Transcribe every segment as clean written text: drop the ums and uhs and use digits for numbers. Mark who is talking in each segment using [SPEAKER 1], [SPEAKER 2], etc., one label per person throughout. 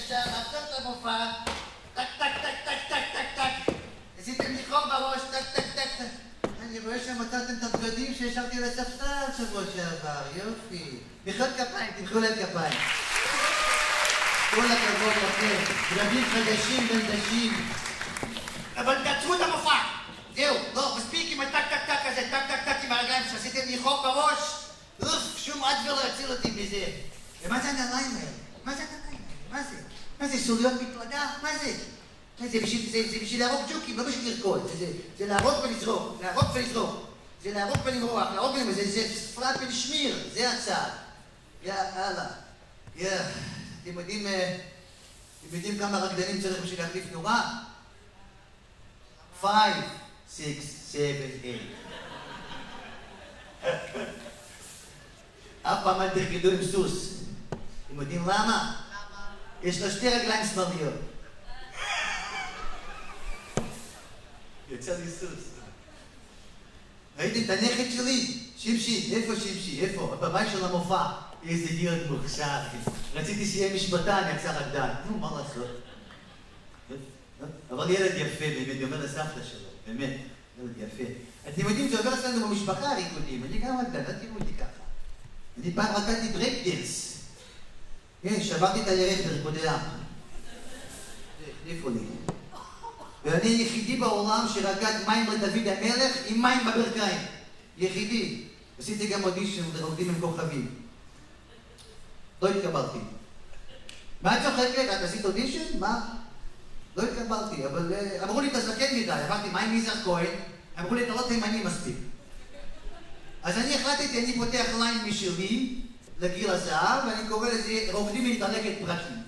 [SPEAKER 1] אפשר לעצור את המופע. טק, טק, טק, טק, טק, טק, טק. עשיתם לי חור בראש, טק, טק, טק, טק. אני רואה שמצאתם את הבגדים שהשארתי על הספסל שבוע שעבר, יופי. מחיאות כפיים, תמחאו להם כפיים. כל הכבוד לכם, בגדים חדשים ונדשים. אבל תעצרו את המופע. זהו, לא, מספיק עם הטק טק טק הזה, טק טק טק עם הרגליים שעשיתם לי חור בראש. שום אדבר לא יציל אותי מזה. ומה זה הנעליים האלה? מה זה הנעליים האלה? מה זה? מה זה, סוליות מפלדה? מה זה? זה בשביל להרוג ג'וקים, לא בשביל לרקוד. זה להרוג ולזרוק, להרוג ולזרוק. זה להרוג ולמרוח, להרוג ולמרוח. זה ספלט ולשמיר, זה הצעד. יאללה. אתם יודעים כמה רקדנים צריך בשביל להחליף נורה? 5, 6, 7, 8. אף פעם אל תרקדו עם סוס. אתם יודעים למה? יש לו 2 רגליים שמאליות. יצא לי סוס. ראיתם את הנכד שלי? שמשי, איפה שמשי? איפה? הבמאי של המופע. איזה ילד מוכשר. רציתי שיהיה משפטן, יצא רקדן. נו, מה לעשות? אבל ילד יפה, באמת, אומר לסבתא שלו. באמת, ילד יפה. אתם יודעים, זה עובר אצלנו במשפחה ריקודים. אני גם רקדן, אל תראו אותי ככה. אני פעם רקדתי ברייק דנס. כן, שברתי את הירך בריקודי עם. איפה לי? ואני יחידי בעולם שרקד מים לדוד המלך עם מים בברכיים. יחידי. עשיתי גם אודישן לרוקדים עם כוכבים. לא התקבלתי. מה את צוחקת? את עשית אודישן? מה? לא התקבלתי, אבל אמרו לי, אתה זקן מדי. אמרתי, מה עם יזהר כהן? אמרו לי, אתה לא תימני מספיק. אז אני החלטתי, אני פותח ליין משלי לגיל הזהב, ואני קורא לזה רוקדים עם דלקת פרקים.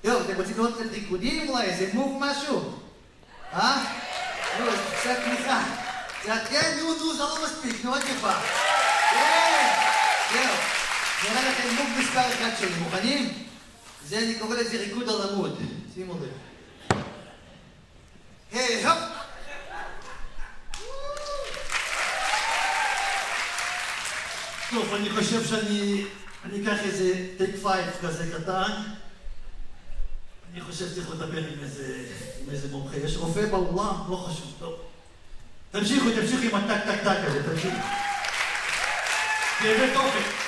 [SPEAKER 1] טוב, אתם רוצים לראות קצת ריקודים אולי? איזה מוב משהו? נו, קצת תמיכה. כן, נו, זה לא מספיק, נו, עוד יפה. כן, זהו. נראה לכם מוב מספר 1 שלי, מוכנים? זה, אני קורא לזה ריקוד על עמוד. שימו לב. היי, הופ! טוב, אני חושב שאני אקח איזה טייק 5 כזה קטן. אני חושב שצריך לדבר עם איזה מומחה. יש רופא באולם? לא חשוב, טוב. תמשיכו עם הטק טק טק הזה, תמשיכו. כאבי תופת.